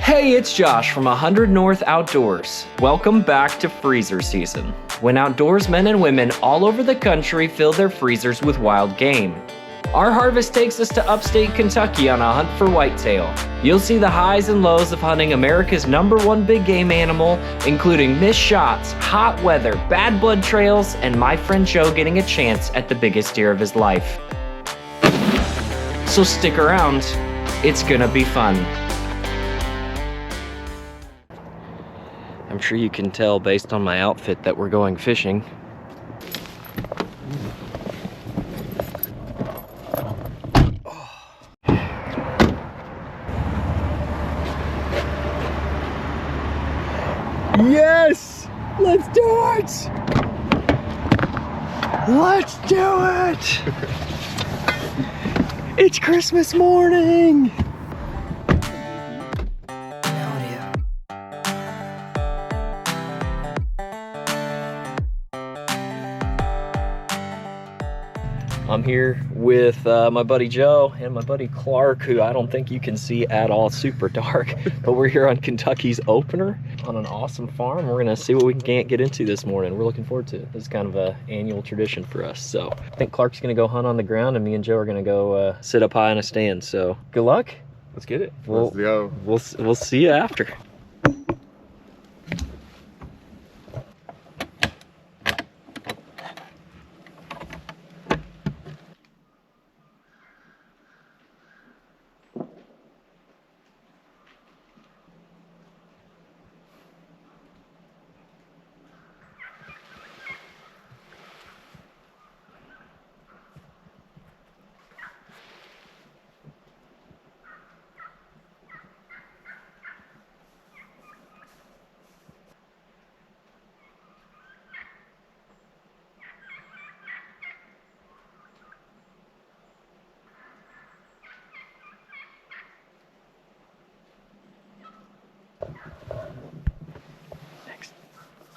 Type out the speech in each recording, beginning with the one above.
Hey, it's Josh from 100 North Outdoors. Welcome back to freezer season, when outdoorsmen and women all over the country fill their freezers with wild game. Our harvest takes us to upstate Kentucky on a hunt for whitetail. You'll see the highs and lows of hunting America's #1 big game animal, including missed shots, hot weather, bad blood trails, and my friend Joe getting a chance at the biggest deer of his life. So stick around, it's gonna be fun. I'm sure you can tell based on my outfit that we're going fishing. Yes! Let's do it! Let's do it! It's Christmas morning! I'm here with my buddy Joe and my buddy Clark, who I don't think you can see at all, super dark, but we're here on Kentucky's opener on an awesome farm. We're gonna see what we can get into this morning. We're looking forward to it. This is kind of an annual tradition for us. So I think Clark's gonna go hunt on the ground and me and Joe are gonna go sit up high in a stand. So good luck. Let's get it. Let's go. We'll see you after.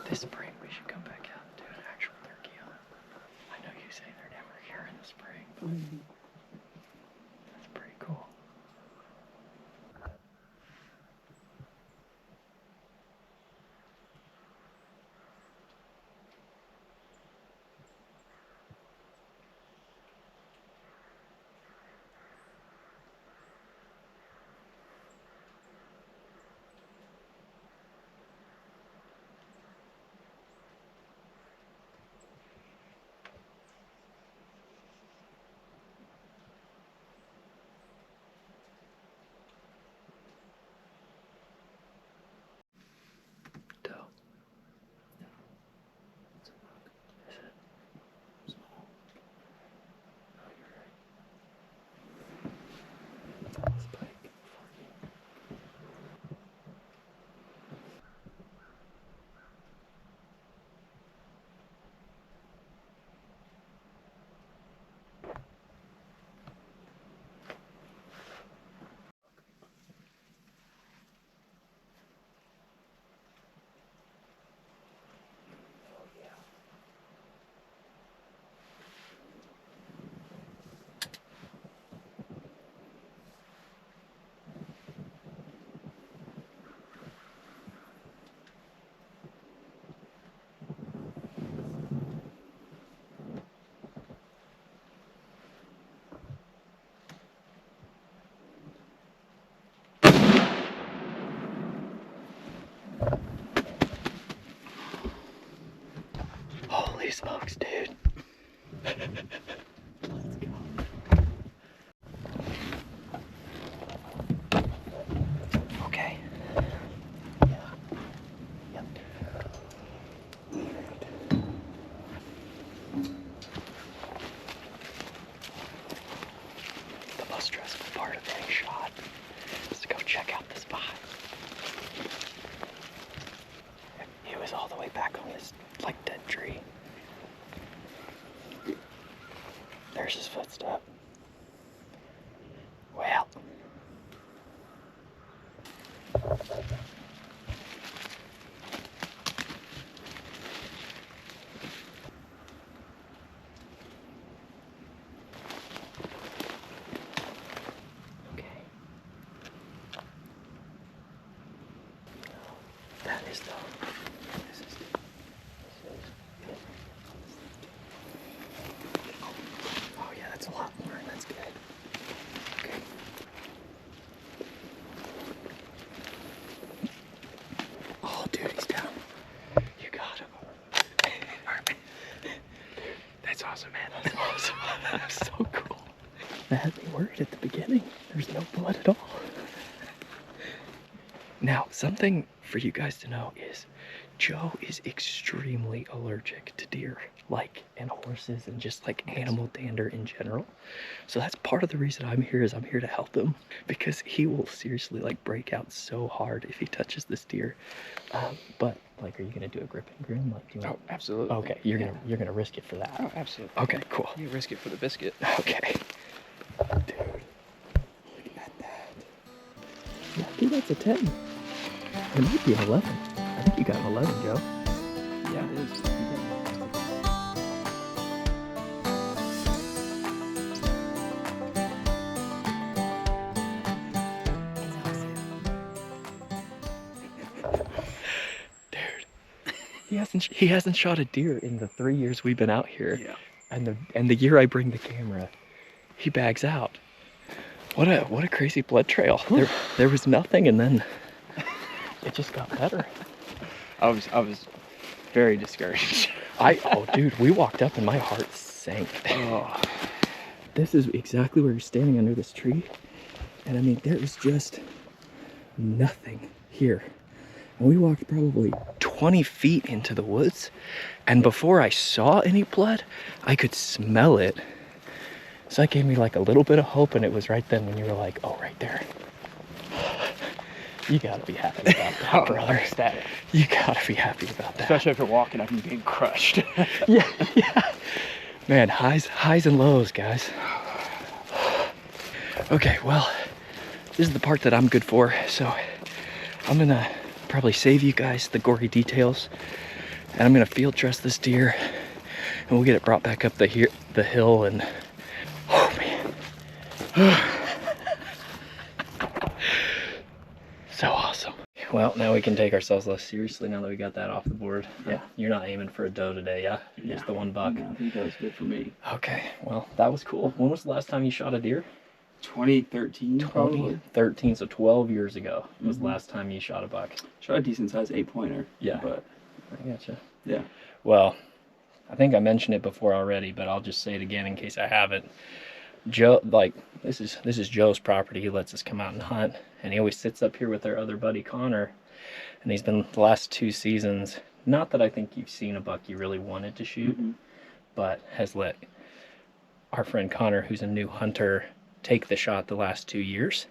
This spring we should come back out and do an actual turkey hunt. I know you say they're never here in the spring, but that's pretty cool. Holy smokes, dude. Let's go. Okay. Yeah. Yep. The most stressful part of getting shot is to go check out the spot. He was all the way back on this, like, dead tree. There's his footstep. Well. is though. Oh yeah, that's a lot more. That's good. Okay. Oh, dude, he's down. You got him. That's awesome, man. That's awesome. That's so cool. That had me worried at the beginning. There's no blood at all. Now, something for you guys to know is Joe is extremely allergic to deer, like, and horses, and just like animal dander in general. So that's part of the reason I'm here, is I'm here to help him, because he will seriously like break out so hard if he touches this deer. But like, are you gonna do a grip and grin? Like, Oh, absolutely. Okay, you're gonna risk it for that. Oh, absolutely. Okay, cool. You risk it for the biscuit. Okay. Dude, look at that. Yeah, dude, that's a 10. It might be an 11. I think you got an 11, Joe. Yeah, it is. Dude, he hasn't shot a deer in the 3 years we've been out here. Yeah. And the year I bring the camera, he bags out. What a crazy blood trail. There was nothing, and then it just got better. I was very discouraged. Oh dude, we walked up and my heart sank. Oh. This is exactly where you're standing under this tree. And I mean, there is just nothing here. And we walked probably 20 feet into the woods. And before I saw any blood, I could smell it. So that gave me like a little bit of hope. And it was right then when you were like, oh, right there. You gotta be happy about that, brother. Ecstatic. You gotta be happy about that. Especially after walking up and being crushed. Yeah. Man, highs and lows, guys. Okay, well, this is the part that I'm good for, so I'm gonna probably save you guys the gory details, and I'm gonna field dress this deer, and we'll get it brought back up the hill, and oh man. So awesome. Well, now we can take ourselves less seriously now that we got that off the board. Yeah. You're not aiming for a doe today, yeah? Just the one buck. No, I think that was good for me. Okay, well, that was cool. When was the last time you shot a deer? 2013, probably. 2013, so 12 years ago was the last time you shot a buck. Shot a decent sized 8-pointer. Yeah. But I gotcha. yeah. Well, I think I mentioned it before already, but I'll just say it again in case I haven't. Joe, like, this is Joe's property. He lets us come out and hunt, and he always sits up here with our other buddy Connor, and he's been the last 2 seasons, not that I think you've seen a buck you really wanted to shoot, but has let our friend Connor, who's a new hunter, take the shot the last 2 years,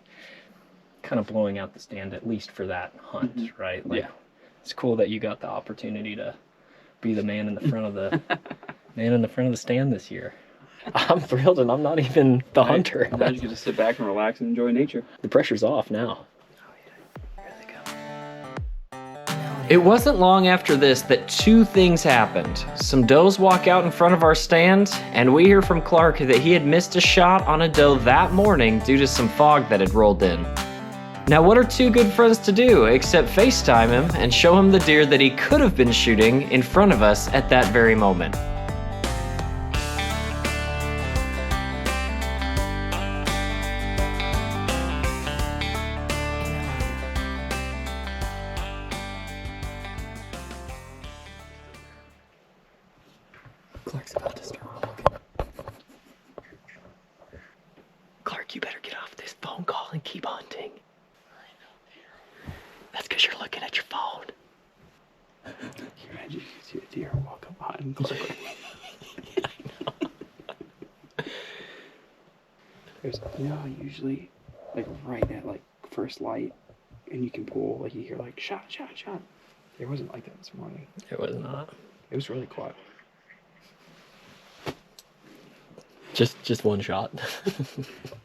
kind of blowing out the stand, at least for that hunt, right? Like, it's cool that you got the opportunity to be the man in the front of the stand this year. I'm thrilled, and I'm not even the hunter. Now you get to sit back and relax and enjoy nature. The pressure's off now. It wasn't long after this that 2 things happened. Some does walk out in front of our stand, and we hear from Clark that he had missed a shot on a doe that morning due to some fog that had rolled in. Now, what are 2 good friends to do except FaceTime him and show him the deer that he could have been shooting in front of us at that very moment? Clark's about to start walking. Clark, you better get off this phone call and keep hunting. That's because you're looking at your phone. Can you imagine you see a deer walk up behind Clark? There's, usually, like, right at, like, first light, and you can pull, like, you hear, like, shot. It wasn't like that this morning. It was not. It was really quiet. Just one shot.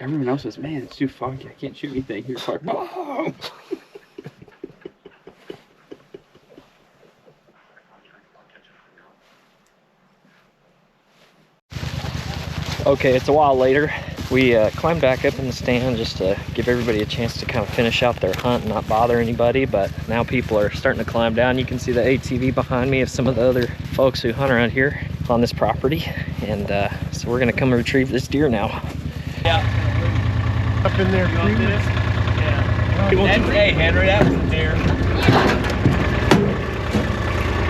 Everyone else was, man, it's too foggy. I can't shoot anything. Here, Clark. Oh! Okay, it's a while later. We climbed back up in the stand just to give everybody a chance to kind of finish out their hunt and not bother anybody, but now people are starting to climb down. You can see the ATV behind me of some of the other folks who hunt around here on this property, and so we're gonna come and retrieve this deer now. Yeah. Up in there. You want this? Yeah. Hey, Henry, that was a deer.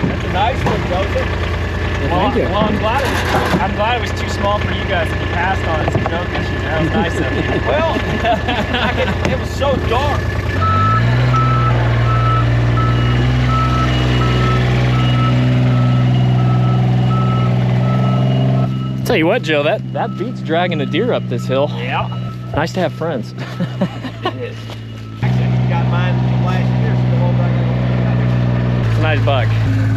That's a nice one, Joseph. Well, thank you. Well, I'm glad it was too small for you guys and you passed on it. So don't get you. That was nice of you. Well, it was so dark. Tell you what, Joe, that beats dragging a deer up this hill. Yeah. Nice to have friends. It is. Actually, got mine from last year. Still over there. It's a nice buck.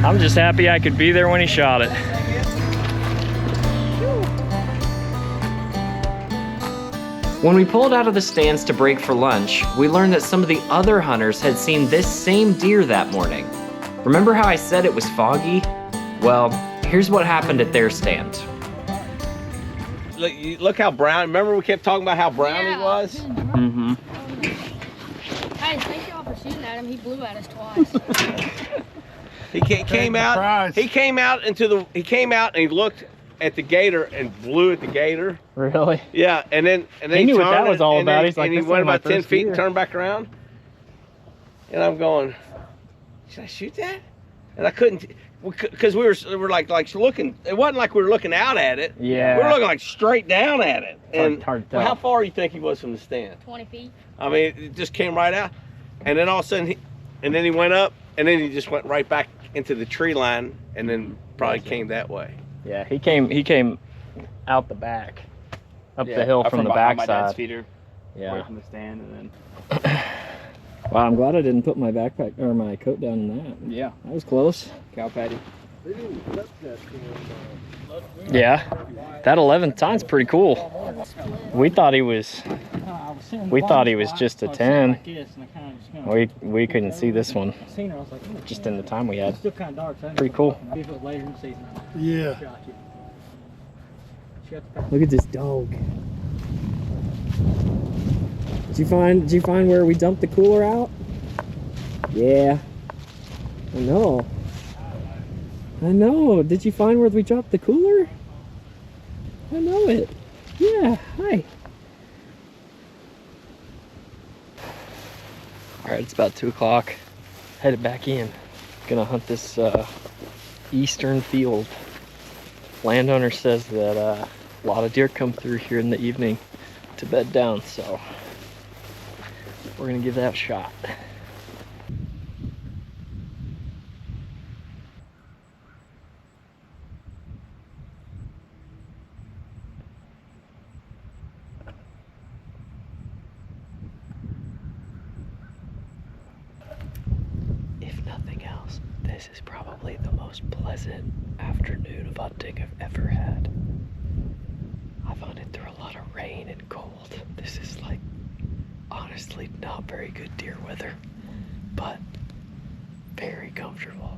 I'm just happy I could be there when he shot it. When we pulled out of the stands to break for lunch, we learned that some of the other hunters had seen this same deer that morning. Remember how I said it was foggy? Well, here's what happened at their stand. Look how brown. Remember we kept talking about how brown he was? Mm-hmm. Hey, thank y'all for shooting at him. He blew at us twice. He came out. He came out and he looked at the gator and blew at the gator. Really? Yeah, and then He knew what that was all about. He's like, and he "This went ain't my about 10 first feet and deer." turned back around. And I'm going, should I shoot that? And I couldn't, because we were like looking. It wasn't like we were looking out at it. Yeah. We were looking like straight down at it. And hard to tell. well, how far do you think he was from the stand? 20 feet. I mean, it just came right out. And then all of a sudden, he went up, and then he just went right back into the tree line, and then probably came that way. Yeah, he came out the back, up the hill from the behind my dad's backside. feeder, away Yeah. from the stand, and then Wow, I'm glad I didn't put my backpack or my coat down in that. yeah, That was close. cow patty. Yeah, that 11th time's pretty cool. We thought he was just a 10. We couldn't see this one just in the time we had. Pretty cool. Yeah. Look at this dog. Did you find where we dumped the cooler out? Yeah. I know. Did you find where we dropped the cooler? I know it. Yeah, hi. Alright, it's about 2 o'clock. Headed back in. Gonna hunt this eastern field. Landowner says that a lot of deer come through here in the evening to bed down, so we're gonna give that a shot. If nothing else, this is probably the most pleasant afternoon of hunting I've ever had. I've hunted through a lot of rain and cold. This is like, honestly, not very good deer weather, but very comfortable.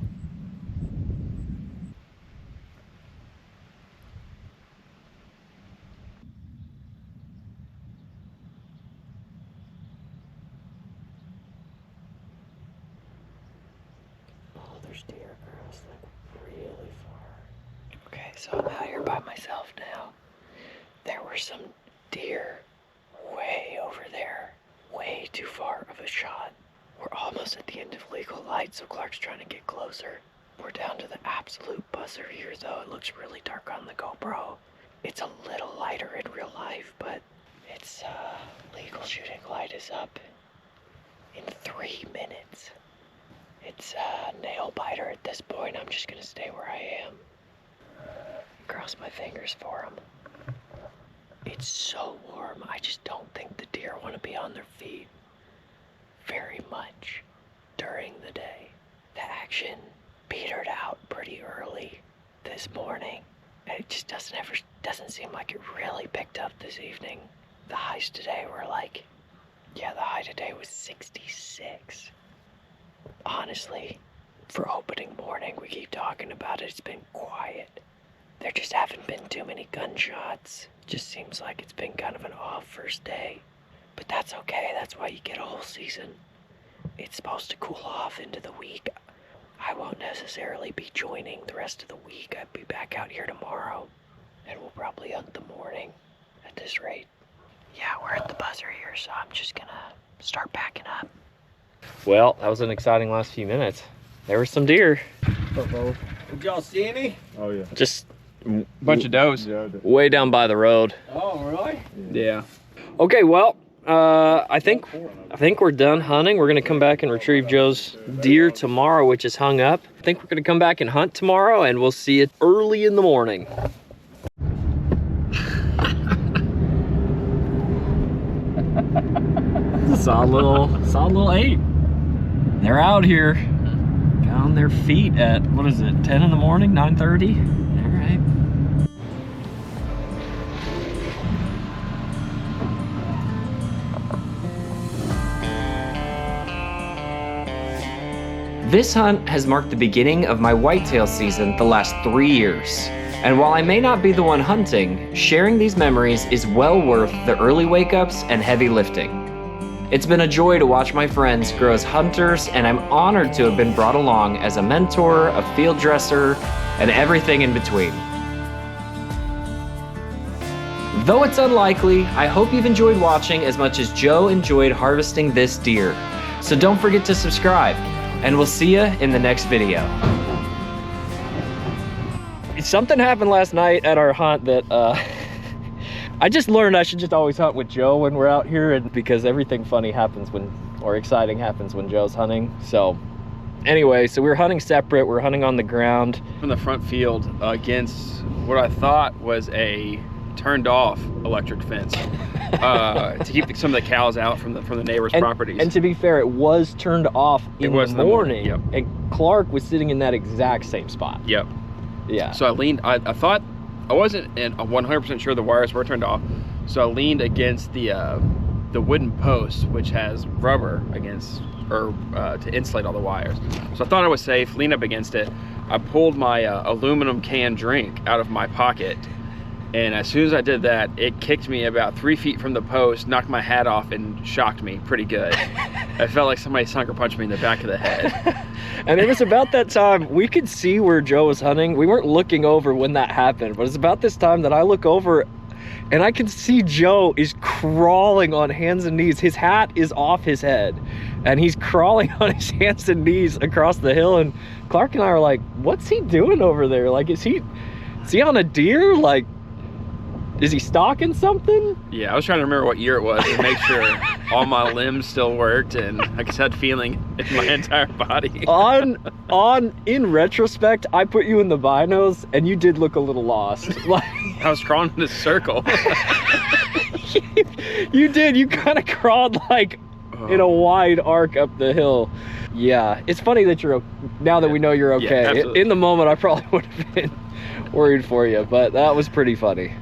Oh, there's deer across like really far. Okay, so I'm out here by myself now. There were some deer way over there, way too far of a shot. We're almost at the end of legal light, so Clark's trying to get closer. We're down to the absolute buzzer here, though. It looks really dark on the GoPro. It's a little lighter in real life, but it's legal shooting light is up in 3 minutes. It's a nail biter at this point. I'm just gonna stay where I am. Cross my fingers for him. It's so warm, I just don't think the deer want to be on their feet very much during the day. The action petered out pretty early this morning, and it just doesn't seem like it really picked up this evening. The highs today were like, yeah, the high today was 66. Honestly, for opening morning, we keep talking about it, it's been quiet. There just haven't been too many gunshots. Just seems like it's been kind of an off first day. But that's okay, that's why you get a whole season. It's supposed to cool off into the week. I won't necessarily be joining the rest of the week. I'll be back out here tomorrow. And we'll probably hunt the morning at this rate. Yeah, we're at the buzzer here, so I'm just gonna start packing up. Well, that was an exciting last few minutes. There were some deer. Did y'all see any? Oh yeah. Just Bunch of does. way down by the road. Oh, really? Yeah. Okay, well, I think we're done hunting. We're gonna come back and retrieve Joe's deer tomorrow, which is hung up. I think we're gonna come back and hunt tomorrow, and we'll see it early in the morning. Saw a little 8. They're out here, got on their feet at, what is it, 10 in the morning, 9:30? All right. This hunt has marked the beginning of my whitetail season the last 3 years. And while I may not be the one hunting, sharing these memories is well worth the early wake-ups and heavy lifting. It's been a joy to watch my friends grow as hunters, and I'm honored to have been brought along as a mentor, a field dresser, and everything in between. Though it's unlikely, I hope you've enjoyed watching as much as Joe enjoyed harvesting this deer. So don't forget to subscribe, and we'll see you in the next video. Something happened last night at our hunt that I just learned I should just always hunt with Joe when we're out here, and because everything funny happens or exciting happens when Joe's hunting. So anyway, so we were hunting separate. We're hunting on the ground From the front field against what I thought was a turned off electric fence to keep some of the cows out from the neighbors' properties. And to be fair, it was turned off in the morning. Yep. And Clark was sitting in that exact same spot. Yep. Yeah. So I leaned. I thought I wasn't 100% sure the wires were turned off, so I leaned against the wooden post, which has rubber against to insulate all the wires. So I thought I was safe. Leaned up against it. I pulled my aluminum can drink out of my pocket, and as soon as I did that, it kicked me about 3 feet from the post, knocked my hat off, and shocked me pretty good. I felt like somebody sucker punched me in the back of the head. And it was about that time, we could see where Joe was hunting. We weren't looking over when that happened, but it's about this time that I look over and I can see Joe is crawling on hands and knees. His hat is off his head and he's crawling on his hands and knees across the hill. And Clark and I are like, what's he doing over there? Like, is he on a deer? Like, is he stalking something? Yeah, I was trying to remember what year it was to make sure all my limbs still worked and I just had feeling in my entire body. In retrospect, I put you in the binos and you did look a little lost. Like, I was crawling in a circle. You did. You kind of crawled like in a wide arc up the hill. Yeah, it's funny that now that we know you're okay. Yeah, in the moment, I probably would have been worried for you, but that was pretty funny.